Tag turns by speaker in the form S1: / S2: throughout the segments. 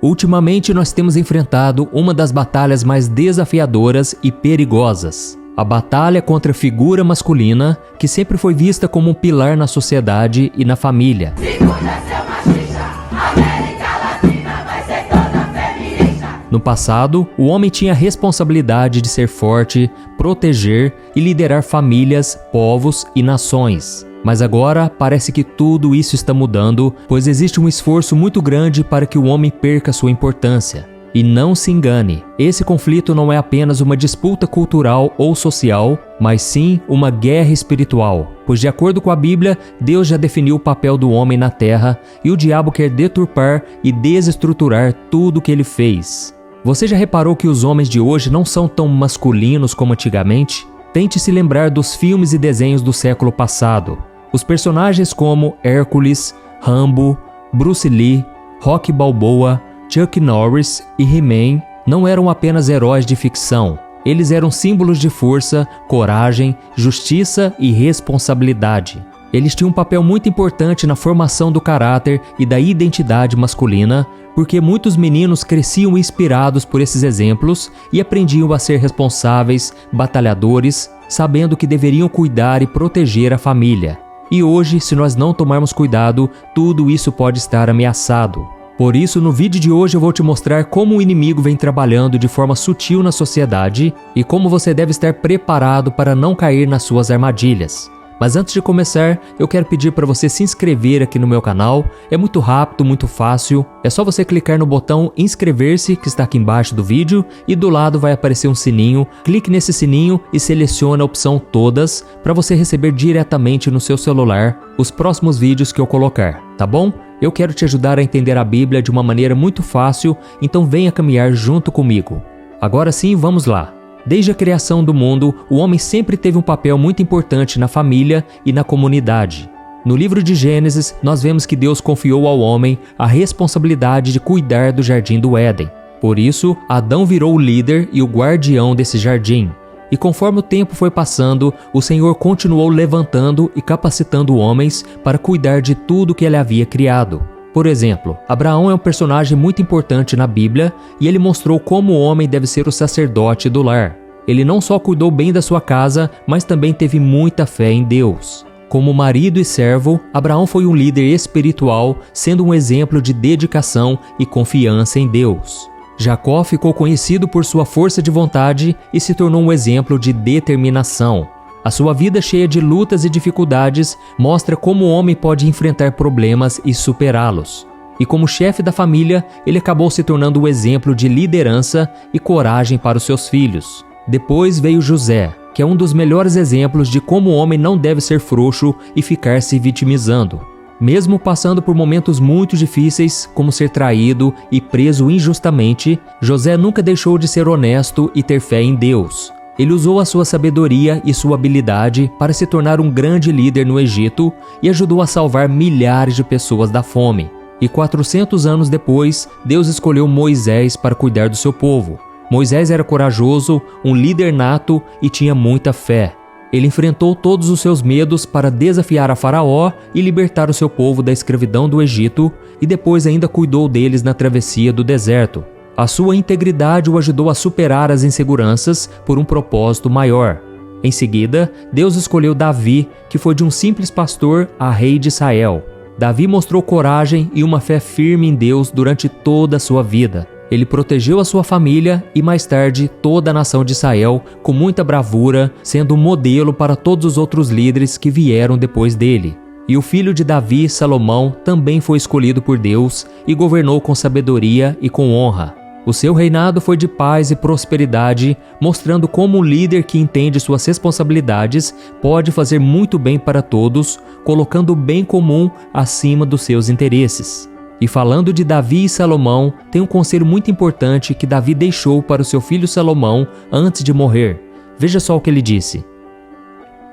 S1: Ultimamente nós temos enfrentado uma das batalhas mais desafiadoras e perigosas. A batalha contra a figura masculina, que sempre foi vista como um pilar na sociedade e na família. No passado, o homem tinha a responsabilidade de ser forte, proteger e liderar famílias, povos e nações. Mas agora parece que tudo isso está mudando, pois existe um esforço muito grande para que o homem perca sua importância. E não se engane, esse conflito não é apenas uma disputa cultural ou social, mas sim uma guerra espiritual, pois de acordo com a Bíblia, Deus já definiu o papel do homem na terra e o diabo quer deturpar e desestruturar tudo o que ele fez. Você já reparou que os homens de hoje não são tão masculinos como antigamente? Tente se lembrar dos filmes e desenhos do século passado. Os personagens como Hércules, Rambo, Bruce Lee, Rocky Balboa, Chuck Norris e He-Man não eram apenas heróis de ficção. Eles eram símbolos de força, coragem, justiça e responsabilidade. Eles tinham um papel muito importante na formação do caráter e da identidade masculina, porque muitos meninos cresciam inspirados por esses exemplos e aprendiam a ser responsáveis, batalhadores, sabendo que deveriam cuidar e proteger a família. E hoje, se nós não tomarmos cuidado, tudo isso pode estar ameaçado. Por isso, no vídeo de hoje eu vou te mostrar como o inimigo vem trabalhando de forma sutil na sociedade e como você deve estar preparado para não cair nas suas armadilhas. Mas antes de começar, eu quero pedir para você se inscrever aqui no meu canal. É muito rápido, muito fácil. É só você clicar no botão inscrever-se que está aqui embaixo do vídeo e do lado vai aparecer um sininho. Clique nesse sininho e selecione a opção todas para você receber diretamente no seu celular os próximos vídeos que eu colocar, tá bom? Eu quero te ajudar a entender a Bíblia de uma maneira muito fácil, então venha caminhar junto comigo. Agora sim, vamos lá. Desde a criação do mundo, o homem sempre teve um papel muito importante na família e na comunidade. No livro de Gênesis, nós vemos que Deus confiou ao homem a responsabilidade de cuidar do jardim do Éden. Por isso, Adão virou o líder e o guardião desse jardim. E conforme o tempo foi passando, o Senhor continuou levantando e capacitando homens para cuidar de tudo que ele havia criado. Por exemplo, Abraão é um personagem muito importante na Bíblia e ele mostrou como o homem deve ser o sacerdote do lar. Ele não só cuidou bem da sua casa, mas também teve muita fé em Deus. Como marido e servo, Abraão foi um líder espiritual, sendo um exemplo de dedicação e confiança em Deus. Jacó ficou conhecido por sua força de vontade e se tornou um exemplo de determinação. A sua vida cheia de lutas e dificuldades mostra como o homem pode enfrentar problemas e superá-los. E como chefe da família, ele acabou se tornando um exemplo de liderança e coragem para os seus filhos. Depois veio José, que é um dos melhores exemplos de como o homem não deve ser frouxo e ficar se vitimizando. Mesmo passando por momentos muito difíceis, como ser traído e preso injustamente, José nunca deixou de ser honesto e ter fé em Deus. Ele usou a sua sabedoria e sua habilidade para se tornar um grande líder no Egito e ajudou a salvar milhares de pessoas da fome. E 400 anos depois, Deus escolheu Moisés para cuidar do seu povo. Moisés era corajoso, um líder nato e tinha muita fé. Ele enfrentou todos os seus medos para desafiar a Faraó e libertar o seu povo da escravidão do Egito e depois ainda cuidou deles na travessia do deserto. A sua integridade o ajudou a superar as inseguranças por um propósito maior. Em seguida, Deus escolheu Davi, que foi de um simples pastor a rei de Israel. Davi mostrou coragem e uma fé firme em Deus durante toda a sua vida. Ele protegeu a sua família e mais tarde toda a nação de Israel com muita bravura, sendo um modelo para todos os outros líderes que vieram depois dele. E o filho de Davi, Salomão, também foi escolhido por Deus e governou com sabedoria e com honra. O seu reinado foi de paz e prosperidade, mostrando como um líder que entende suas responsabilidades pode fazer muito bem para todos, colocando o bem comum acima dos seus interesses. E falando de Davi e Salomão, tem um conselho muito importante que Davi deixou para o seu filho Salomão antes de morrer. Veja só o que ele disse: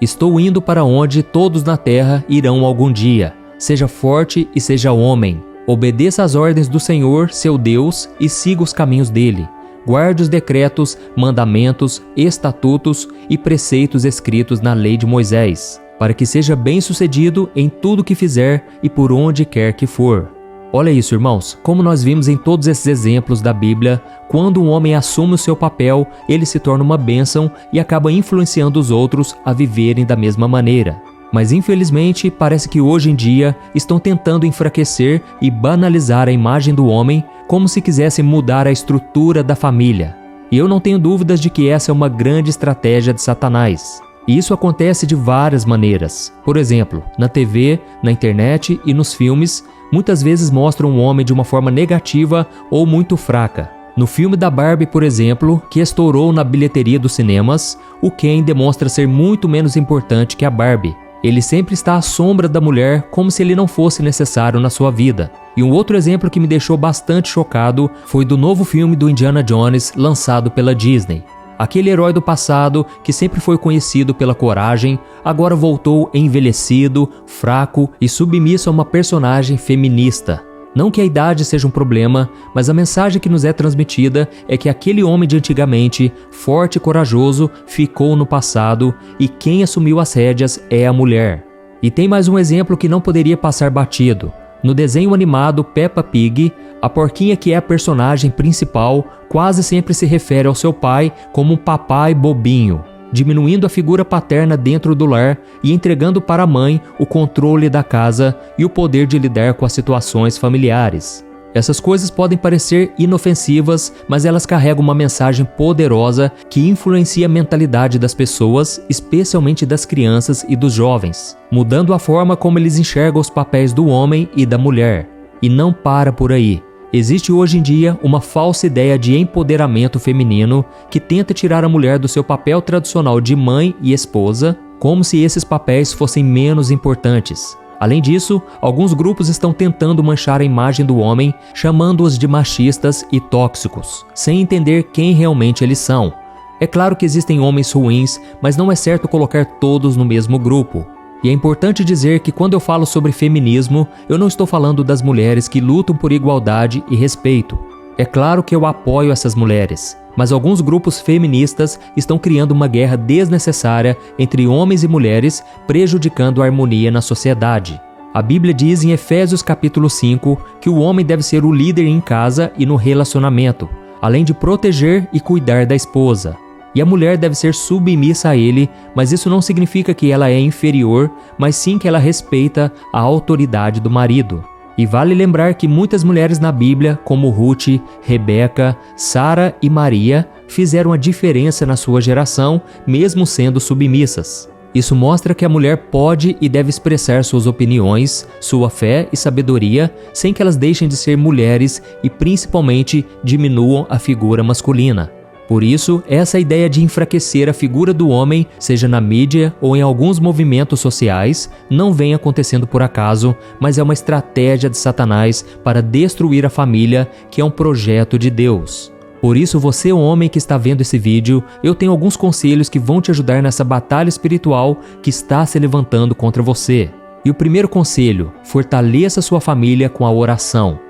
S1: "Estou indo para onde todos na terra irão algum dia. Seja forte e seja homem. Obedeça às ordens do Senhor, seu Deus, e siga os caminhos dele. Guarde os decretos, mandamentos, estatutos e preceitos escritos na lei de Moisés, para que seja bem-sucedido em tudo que fizer e por onde quer que for." Olha isso, irmãos, como nós vimos em todos esses exemplos da Bíblia, quando um homem assume o seu papel, ele se torna uma bênção e acaba influenciando os outros a viverem da mesma maneira. Mas infelizmente, parece que hoje em dia estão tentando enfraquecer e banalizar a imagem do homem como se quisessem mudar a estrutura da família. E eu não tenho dúvidas de que essa é uma grande estratégia de Satanás. E isso acontece de várias maneiras. Por exemplo, na TV, na internet e nos filmes, muitas vezes mostram um homem de uma forma negativa ou muito fraca. No filme da Barbie, por exemplo, que estourou na bilheteria dos cinemas, o Ken demonstra ser muito menos importante que a Barbie. Ele sempre está à sombra da mulher como se ele não fosse necessário na sua vida. E um outro exemplo que me deixou bastante chocado foi do novo filme do Indiana Jones lançado pela Disney. Aquele herói do passado, que sempre foi conhecido pela coragem, agora voltou envelhecido, fraco e submisso a uma personagem feminista. Não que a idade seja um problema, mas a mensagem que nos é transmitida é que aquele homem de antigamente, forte e corajoso, ficou no passado e quem assumiu as rédeas é a mulher. E tem mais um exemplo que não poderia passar batido. No desenho animado Peppa Pig, a porquinha que é a personagem principal quase sempre se refere ao seu pai como um papai bobinho, diminuindo a figura paterna dentro do lar e entregando para a mãe o controle da casa e o poder de lidar com as situações familiares. Essas coisas podem parecer inofensivas, mas elas carregam uma mensagem poderosa que influencia a mentalidade das pessoas, especialmente das crianças e dos jovens, mudando a forma como eles enxergam os papéis do homem e da mulher. E não para por aí. Existe hoje em dia uma falsa ideia de empoderamento feminino que tenta tirar a mulher do seu papel tradicional de mãe e esposa, como se esses papéis fossem menos importantes. Além disso, alguns grupos estão tentando manchar a imagem do homem, chamando-os de machistas e tóxicos, sem entender quem realmente eles são. É claro que existem homens ruins, mas não é certo colocar todos no mesmo grupo. E é importante dizer que quando eu falo sobre feminismo, eu não estou falando das mulheres que lutam por igualdade e respeito. É claro que eu apoio essas mulheres, mas alguns grupos feministas estão criando uma guerra desnecessária entre homens e mulheres, prejudicando a harmonia na sociedade. A Bíblia diz em Efésios capítulo 5 que o homem deve ser o líder em casa e no relacionamento, além de proteger e cuidar da esposa. E a mulher deve ser submissa a ele, mas isso não significa que ela é inferior, mas sim que ela respeita a autoridade do marido. E vale lembrar que muitas mulheres na Bíblia, como Ruth, Rebeca, Sara e Maria, fizeram a diferença na sua geração, mesmo sendo submissas. Isso mostra que a mulher pode e deve expressar suas opiniões, sua fé e sabedoria, sem que elas deixem de ser mulheres e principalmente diminuam a figura masculina. Por isso, essa ideia de enfraquecer a figura do homem, seja na mídia ou em alguns movimentos sociais, não vem acontecendo por acaso, mas é uma estratégia de Satanás para destruir a família, que é um projeto de Deus. Por isso, você, homem que está vendo esse vídeo, eu tenho alguns conselhos que vão te ajudar nessa batalha espiritual que está se levantando contra você. E o primeiro conselho: fortaleça sua família com a oração.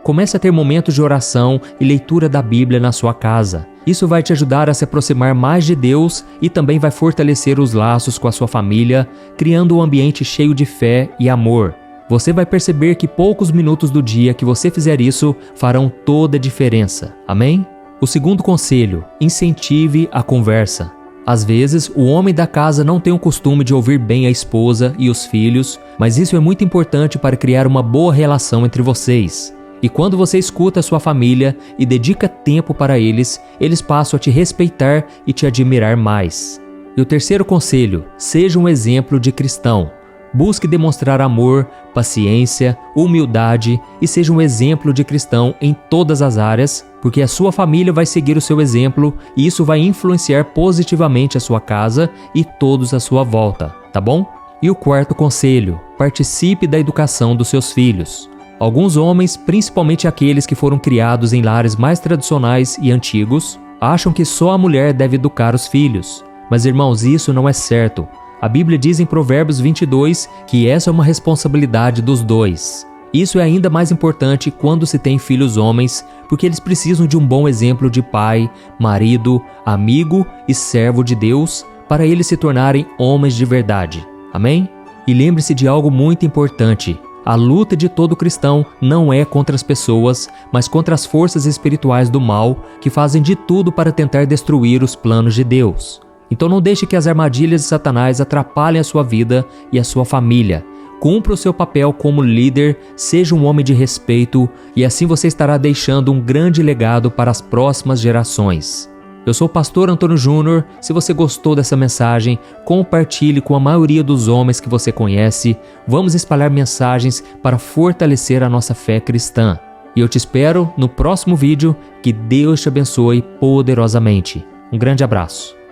S1: Comece a ter momentos de oração e leitura da Bíblia na sua casa. Isso vai te ajudar a se aproximar mais de Deus e também vai fortalecer os laços com a sua família, criando um ambiente cheio de fé e amor. Você vai perceber que poucos minutos do dia que você fizer isso farão toda a diferença. Amém? O segundo conselho: incentive a conversa. Às vezes, o homem da casa não tem o costume de ouvir bem a esposa e os filhos, mas isso é muito importante para criar uma boa relação entre vocês. E quando você escuta a sua família e dedica tempo para eles, eles passam a te respeitar e te admirar mais. E o terceiro conselho: seja um exemplo de cristão. Busque demonstrar amor, paciência, humildade e seja um exemplo de cristão em todas as áreas, porque a sua família vai seguir o seu exemplo e isso vai influenciar positivamente a sua casa e todos à sua volta, tá bom? E o quarto conselho: participe da educação dos seus filhos. Alguns homens, principalmente aqueles que foram criados em lares mais tradicionais e antigos, acham que só a mulher deve educar os filhos. Mas, irmãos, isso não é certo. A Bíblia diz em Provérbios 22 que essa é uma responsabilidade dos dois. Isso é ainda mais importante quando se tem filhos homens, porque eles precisam de um bom exemplo de pai, marido, amigo e servo de Deus para eles se tornarem homens de verdade. Amém? E lembre-se de algo muito importante. A luta de todo cristão não é contra as pessoas, mas contra as forças espirituais do mal que fazem de tudo para tentar destruir os planos de Deus. Então não deixe que as armadilhas de Satanás atrapalhem a sua vida e a sua família. Cumpra o seu papel como líder, seja um homem de respeito e assim você estará deixando um grande legado para as próximas gerações. Eu sou o pastor Antônio Júnior. Se você gostou dessa mensagem, compartilhe com a maioria dos homens que você conhece. Vamos espalhar mensagens para fortalecer a nossa fé cristã. E eu te espero no próximo vídeo. Que Deus te abençoe poderosamente. Um grande abraço.